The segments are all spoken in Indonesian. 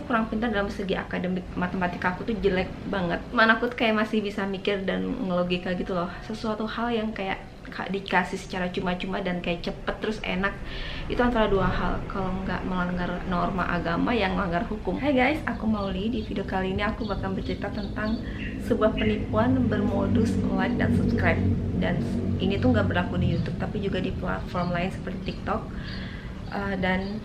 kurang pintar dalam segi akademik. Matematika aku tuh jelek banget. Mana aku tuh kayak masih bisa mikir dan ngelogika gitu loh. Sesuatu hal yang kayak dikasih secara cuma-cuma dan kayak cepet terus enak, itu antara dua hal. Kalau nggak melanggar norma agama, yang melanggar hukum. Hai guys, aku Mauli. Di video kali ini aku bakal bercerita tentang sebuah penipuan bermodus like dan subscribe. Dan ini tuh nggak berlaku di YouTube, tapi juga di platform lain seperti TikTok dan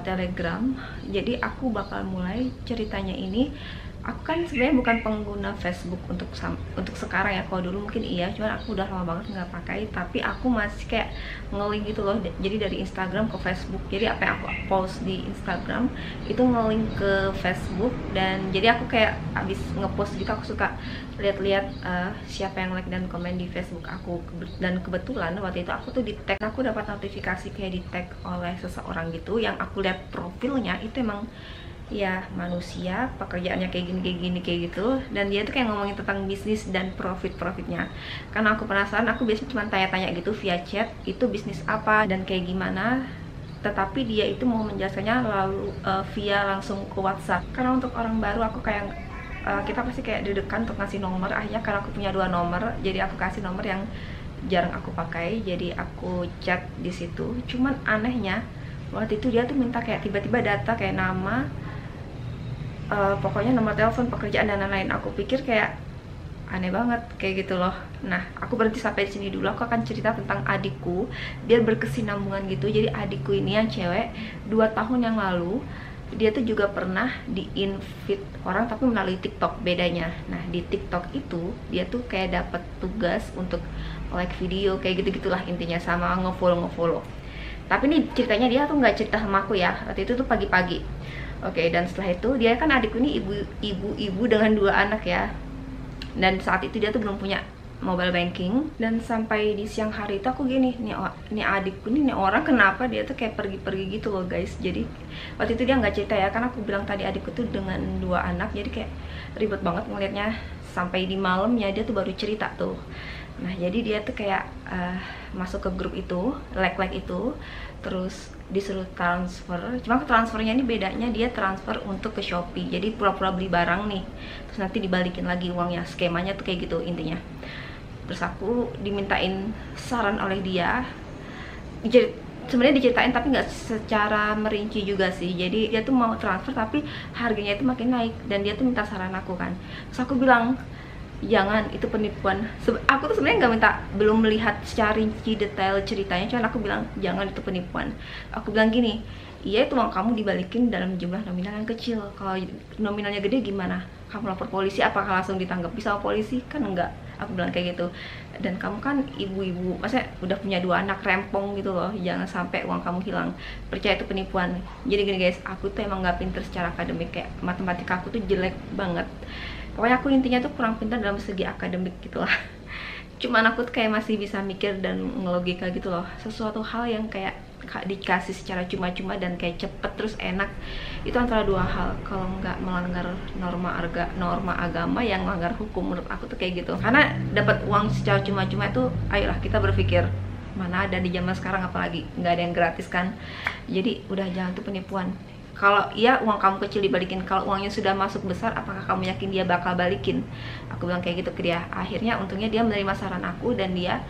Telegram. Jadi aku bakal mulai ceritanya ini. Aku kan sebenarnya bukan pengguna Facebook untuk sekarang ya. Kalau dulu mungkin iya, cuman aku udah lama banget nggak pakai. Tapi aku masih kayak nge-link gitu loh. Jadi dari Instagram ke Facebook. Jadi apa yang aku post di Instagram itu nge-link ke Facebook. Dan jadi aku kayak abis nge-post gitu, aku suka lihat-lihat siapa yang like dan komen di Facebook aku. Dan kebetulan waktu itu aku tuh di tag, aku dapat notifikasi kayak di tag oleh seseorang gitu, yang aku lihat profilnya itu emang ya manusia, pekerjaannya kayak gini gitu. Dan dia tuh kayak ngomongin tentang bisnis dan profitnya. Karena aku penasaran, aku biasanya cuma tanya-tanya gitu via chat, itu bisnis apa dan kayak gimana. Tetapi dia itu mau menjelaskannya lalu via langsung ke WhatsApp. Karena untuk orang baru, aku kayak kita pasti kayak deg-degan untuk ngasih nomor. Akhirnya karena aku punya 2 nomor, jadi aku kasih nomor yang jarang aku pakai. Jadi aku chat di situ. Cuman anehnya waktu itu dia tuh minta kayak tiba-tiba data kayak nama, pokoknya nomor telepon, pekerjaan dan lain-lain. Aku pikir kayak aneh banget kayak gitu loh. Nah, aku berhenti sampai di sini dulu. Aku akan cerita tentang adikku biar berkesinambungan gitu. Jadi adikku ini yang cewek, 2 tahun yang lalu dia tuh juga pernah di-invite orang tapi melalui TikTok bedanya. Nah, di TikTok itu dia tuh kayak dapat tugas untuk like video kayak gitu-gitulah intinya, sama nge-follow. Tapi ini ceritanya dia tuh nggak cerita sama aku ya. Waktu itu tuh pagi-pagi. Oke, dan setelah itu dia kan adikku ini ibu dengan 2 anak ya. Dan saat itu dia tuh belum punya mobile banking. Dan sampai di siang hari itu aku gini, nih adikku nih orang kenapa dia tuh kayak pergi-pergi gitu loh guys. Jadi waktu itu dia nggak cerita ya, karena aku bilang tadi adikku tuh dengan 2 anak, jadi kayak ribet banget ngeliatnya. Sampai di malamnya dia tuh baru cerita tuh. Nah, jadi dia tuh kayak masuk ke grup itu, like itu, terus disuruh transfer. Cuma transfernya ini bedanya, dia transfer untuk ke Shopee. Jadi pura-pura beli barang nih, terus nanti dibalikin lagi uangnya. Skemanya tuh kayak gitu intinya. Terus aku dimintain saran oleh dia. Sebenarnya diceritain tapi nggak secara merinci juga sih. Jadi dia tuh mau transfer tapi harganya itu makin naik, dan dia tuh minta saran aku kan. Terus aku bilang, jangan, itu penipuan. Aku tuh sebenarnya belum melihat secara rinci detail ceritanya, cuman aku bilang jangan, itu penipuan. Aku bilang gini, iya itu uang kamu dibalikin dalam jumlah nominal yang kecil. Kalau nominalnya gede gimana? Kamu lapor polisi, apakah langsung ditanggapi sama polisi? Kan enggak. Aku bilang kayak gitu. Dan kamu kan ibu-ibu, maksudnya udah punya 2 anak rempong gitu loh, jangan sampai uang kamu hilang. Percaya itu penipuan. Jadi gini guys, aku tuh emang nggak pinter secara akademik, kayak matematika aku tuh jelek banget. Pokoknya aku intinya tuh kurang pintar dalam segi akademik gitu lah. Cuman aku tuh kayak masih bisa mikir dan ngelogika gitu loh. Sesuatu hal yang kayak dikasih secara cuma-cuma dan kayak cepet terus enak, itu antara dua hal. Kalau nggak melanggar norma agama, yang melanggar hukum. Menurut aku tuh kayak gitu. Karena dapat uang secara cuma-cuma itu, ayolah kita berpikir, mana ada di zaman sekarang, apalagi nggak ada yang gratis kan. Jadi udah, jangan tuh penipuan. Kalau iya uang kamu kecil dibalikin, kalau uangnya sudah masuk besar, apakah kamu yakin dia bakal balikin? Aku bilang kayak gitu ke dia. Akhirnya untungnya dia menerima saran aku, dan dia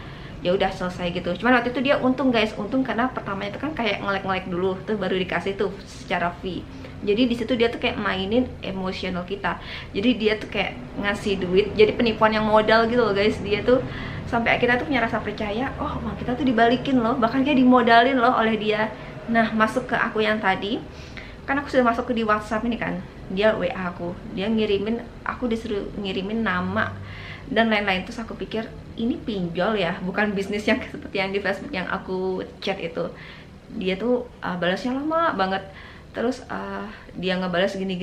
ya udah selesai gitu. Cuman waktu itu dia untung guys, untung karena pertamanya itu kan kayak ngelek dulu tuh, baru dikasih tuh secara fee. Jadi di situ dia tuh kayak mainin emosional kita. Jadi dia tuh kayak ngasih duit, jadi penipuan yang modal gitu loh guys. Dia tuh sampai kita tuh punya rasa percaya, oh uang kita tuh dibalikin loh, bahkan kayak dimodalin loh oleh dia. Nah, masuk ke aku yang tadi, kan aku sudah masuk ke di WhatsApp ini kan, dia WA aku, dia ngirimin, aku disuruh ngirimin nama dan lain-lain. Terus aku pikir ini pinjol ya, bukan bisnis yang seperti yang di Facebook yang aku chat itu. Dia tuh balasnya lama banget. Terus dia ngebalas gini.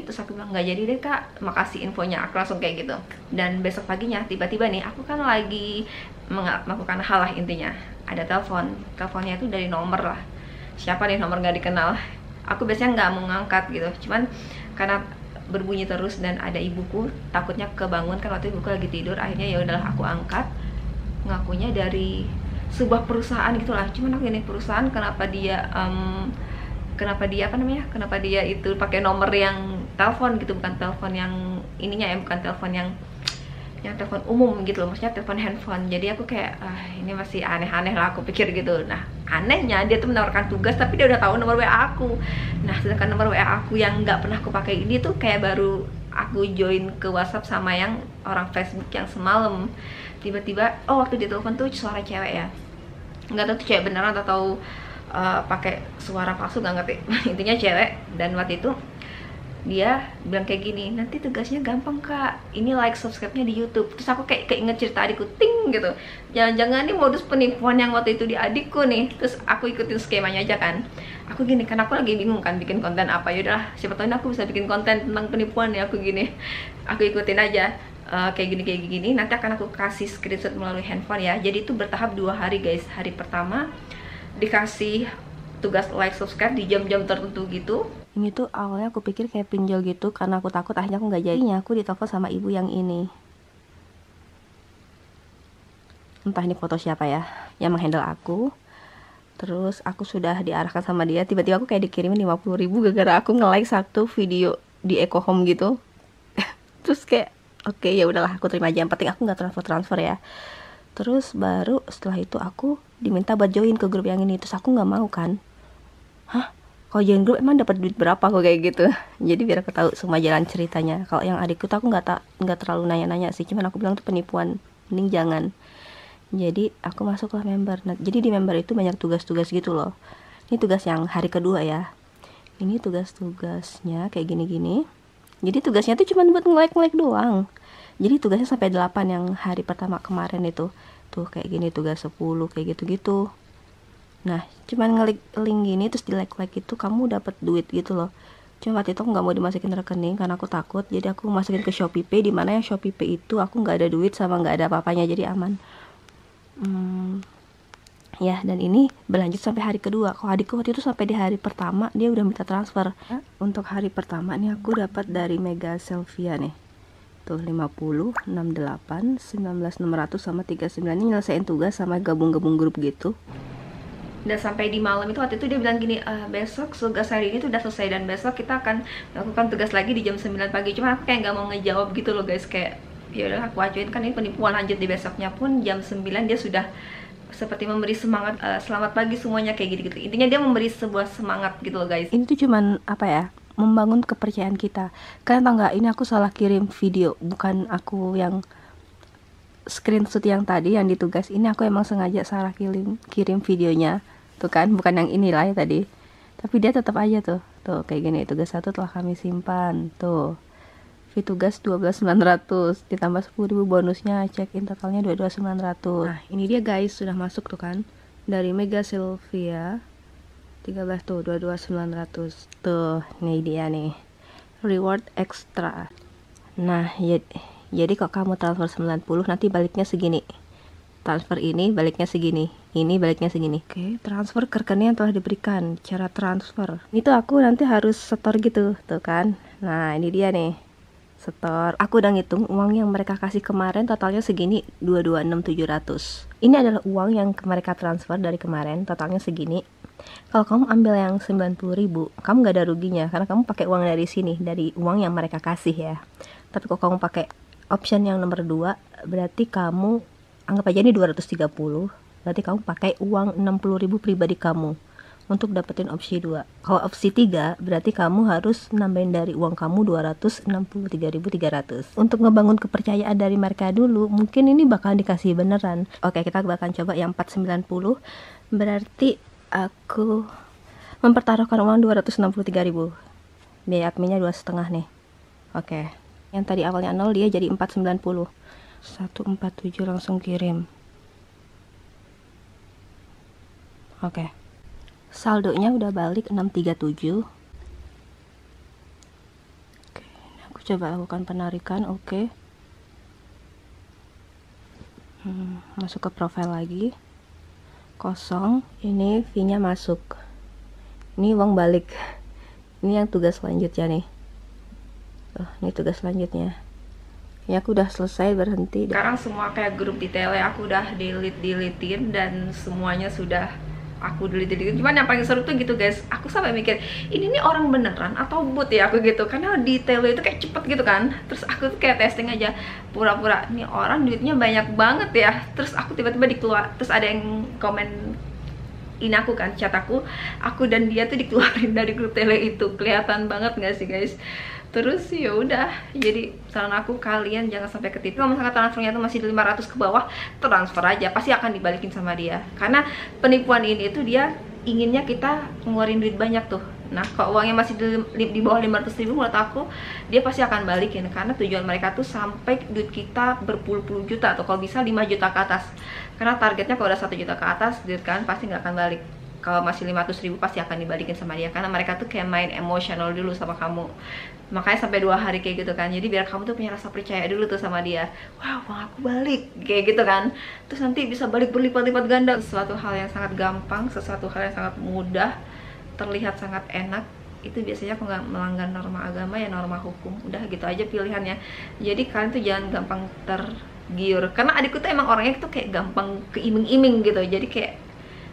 Terus aku bilang nggak jadi deh kak, makasih infonya. Aku langsung kayak gitu. Dan besok paginya tiba-tiba nih, aku kan lagi melakukan hal lah intinya. Ada teleponnya tuh dari nomor lah. Siapa nih, nomor nggak dikenal. Aku biasanya nggak mau ngangkat gitu, cuman karena berbunyi terus dan ada ibuku, takutnya kebangun kan, waktu ibuku lagi tidur. Akhirnya ya udahlah aku angkat. Ngakunya dari sebuah perusahaan gitulah. Cuman aku ini perusahaan, kenapa dia kenapa dia apa namanya, kenapa dia itu pakai nomor yang telepon gitu, bukan telepon yang ininya ya, bukan telepon yang telepon umum gitu loh, maksudnya telepon handphone. Jadi aku kayak ini masih aneh-aneh lah, aku pikir gitu. Nah anehnya dia tuh menawarkan tugas tapi dia udah tahu nomor WA aku. Nah sedangkan nomor WA aku yang nggak pernah aku pakai ini tuh kayak baru aku join ke WhatsApp sama yang orang Facebook yang semalam. Tiba-tiba waktu dia telepon tuh suara cewek ya, nggak tahu tuh cewek beneran atau pakai suara palsu, nggak ngerti. Intinya cewek. Dan waktu itu dia bilang kayak gini, nanti tugasnya gampang kak, ini like subscribe-nya di YouTube. Terus aku kayak keinget cerita adikku, ting gitu, jangan-jangan ini modus penipuan yang waktu itu di adikku nih. Terus aku ikutin skemanya aja kan, aku gini kan, aku lagi bingung kan bikin konten apa. Yaudah siapa tahu aku bisa bikin konten tentang penipuan ya, aku gini, aku ikutin aja. Kayak gini, nanti akan aku kasih screenshot melalui handphone ya. Jadi itu bertahap 2 hari guys. Hari pertama dikasih tugas like subscribe di jam-jam tertentu gitu. Ini tuh awalnya aku pikir kayak pinjol gitu, karena aku takut akhirnya aku nggak jadinya. Aku ditelepon sama ibu yang ini, entah ini foto siapa ya yang menghandle aku. Terus aku sudah diarahkan sama dia, tiba-tiba aku kayak dikirimin 50.000 gara-gara aku nge-like satu video di Eco Home gitu. Terus kayak oke, ya udahlah aku terima aja, yang penting aku nggak transfer ya. Terus baru setelah itu aku diminta buat join ke grup yang ini. Terus aku nggak mau kan, kalau join grup emang dapat duit berapa kok kayak gitu. Jadi biar aku tahu semua jalan ceritanya. Kalau yang adikku tuh aku nggak terlalu nanya-nanya sih, cuman aku bilang tuh penipuan, mending jangan. Jadi aku masuklah member. Nah, jadi di member itu banyak tugas-tugas gitu loh. Ini tugas yang hari kedua ya. Ini tugas-tugasnya kayak gini-gini. Jadi tugasnya tuh cuma buat nge-like doang. Jadi tugasnya sampai 8 yang hari pertama kemarin itu. Tuh kayak gini tugas 10 kayak gitu-gitu. Nah cuman ngelik link gini terus di like itu kamu dapat duit gitu loh. Cuma waktu itu aku nggak mau dimasukin rekening karena aku takut, jadi aku masukin ke Shopee Pay, dimana yang Shopee Pay itu aku nggak ada duit sama nggak ada apa-apanya, jadi aman. Ya, dan ini berlanjut sampai hari kedua. Kalau adikku waktu itu sampai di hari pertama dia udah minta transfer. Untuk hari pertama nih aku dapat dari Mega Selvia nih, tuh 50, 68, 19.600 sama 39. Ini nyelesain tugas sama gabung-gabung grup gitu. Dan sampai di malam itu waktu itu dia bilang gini, besok tugas hari ini tuh udah selesai dan besok kita akan melakukan tugas lagi di jam 9 pagi. Cuma aku kayak nggak mau ngejawab gitu loh guys, kayak ya udah aku acuin kan ini penipuan. Lanjut di besoknya pun jam 9 dia sudah seperti memberi semangat, selamat pagi semuanya kayak gitu-gitu. Intinya dia memberi sebuah semangat gitu loh guys. Ini tuh cuman apa ya, membangun kepercayaan kita. Kalian tau nggak, ini aku salah kirim video, bukan aku yang screenshot yang tadi yang ditugas. Ini aku emang sengaja salah kirim videonya tuh kan, bukan yang inilah ya tadi. Tapi dia tetap aja tuh kayak gini, tugas 1 telah kami simpan, tuh fee tugas 12.900 ditambah 10.000 bonusnya, check in totalnya 22.900. Nah ini dia guys, sudah masuk tuh kan dari Mega Selvia 13 tuh 22.900 tuh. Nih dia nih reward extra. Nah ya, jadi kok kamu transfer 90 nanti baliknya segini, transfer ini baliknya segini, ini baliknya segini. Oke, transfer ke rekening yang telah diberikan. Cara transfer ini tuh aku nanti harus setor gitu tuh kan. Nah ini dia nih setor. Aku udah ngitung uang yang mereka kasih kemarin, totalnya segini 226.700. Ini adalah uang yang mereka transfer dari kemarin, totalnya segini. Kalau kamu ambil yang 90.000, kamu gak ada ruginya karena kamu pakai uang dari sini, dari uang yang mereka kasih ya. Tapi kalau kamu pakai option yang nomor 2, berarti kamu anggap aja ini 230, berarti kamu pakai uang 60.000 pribadi kamu untuk dapetin opsi 2. Kalau opsi 3 berarti kamu harus nambahin dari uang kamu 263.300. Untuk ngebangun kepercayaan dari mereka dulu, mungkin ini bakal dikasih beneran. Oke, kita bakal coba yang 490. Berarti aku mempertaruhkan uang 263.000. Biaya adminnya 2,5 nih. Oke. Yang tadi awalnya 0 dia jadi 490. 147 langsung kirim. Oke. Saldonya udah balik 637. Oke, aku coba lakukan penarikan. Oke. Masuk ke profil lagi. Kosong. Ini fee-nya masuk. Ini uang balik. Ini yang tugas selanjutnya nih. Ini tugas selanjutnya. Ya aku udah selesai, berhenti. Sekarang semua kayak grup detailnya aku udah deletein dan semuanya sudah aku delete. Cuman yang paling seru tuh gitu guys, aku sampai mikir ini nih orang beneran atau bot ya aku gitu, karena di tele itu kayak cepet gitu kan. Terus aku tuh kayak testing aja, pura-pura ini orang duitnya banyak banget ya. Terus aku tiba-tiba dikeluar, terus ada yang komen ini aku kan, chat aku dan dia tuh dikeluarin dari grup tele itu. Kelihatan banget nggak sih guys? Terus ya udah, jadi saran aku kalian jangan sampai ketipu. Kalau misalkan transfernya tuh masih 500 ke bawah, transfer aja, pasti akan dibalikin sama dia. Karena penipuan ini tuh dia inginnya kita ngeluarin duit banyak tuh. Nah kalau uangnya masih di bawah 500.000, menurut aku dia pasti akan balikin, karena tujuan mereka tuh sampai duit kita berpuluh-puluh juta, atau kalau bisa 5 juta ke atas. Karena targetnya kalau udah 1 juta ke atas, duit kan pasti nggak akan balik. Kalau masih 500.000 pasti akan dibalikin sama dia, karena mereka tuh kayak main emosional dulu sama kamu. Makanya sampai 2 hari kayak gitu kan, jadi biar kamu tuh punya rasa percaya dulu tuh sama dia. Wow, uang aku balik, kayak gitu kan. Terus nanti bisa balik berlipat-lipat ganda. Sesuatu hal yang sangat gampang, sesuatu hal yang sangat mudah, terlihat sangat enak, itu biasanya aku nggak melanggar norma agama ya, norma hukum. Udah gitu aja pilihannya. Jadi kalian tuh jangan gampang tergiur, karena adikku tuh emang orangnya tuh kayak gampang keiming-iming gitu.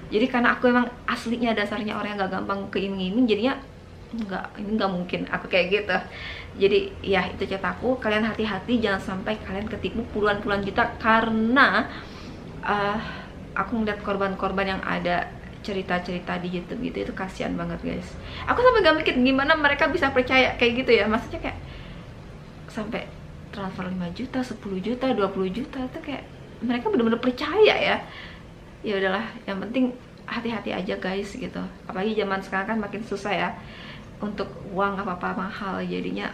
Jadi karena aku emang aslinya dasarnya orang yang gak gampang keiming-iming, jadinya ini nggak mungkin aku kayak gitu. Jadi ya itu cerita aku, kalian hati-hati jangan sampai kalian ketipu puluhan juta. Karena aku ngeliat korban-korban yang ada cerita-cerita di YouTube gitu, itu kasihan banget guys. Aku sampai gak mikir gimana mereka bisa percaya kayak gitu ya, maksudnya kayak sampai transfer 5 juta, 10 juta, 20 juta, itu kayak mereka bener-bener percaya ya. Ya udahlah, yang penting hati-hati aja guys gitu. Apalagi zaman sekarang kan makin susah ya, untuk uang apa-apa mahal. Jadinya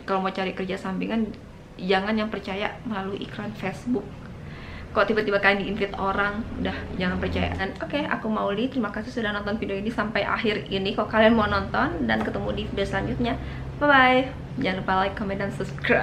kalau mau cari kerja sampingan, jangan yang percaya melalui iklan Facebook. Kalau tiba-tiba kalian di-invite orang, udah jangan percaya. Dan oke, aku Mauli, terima kasih sudah nonton video ini sampai akhir ini. Kalau kalian mau nonton, dan ketemu di video selanjutnya, bye bye. Jangan lupa like, comment, dan subscribe.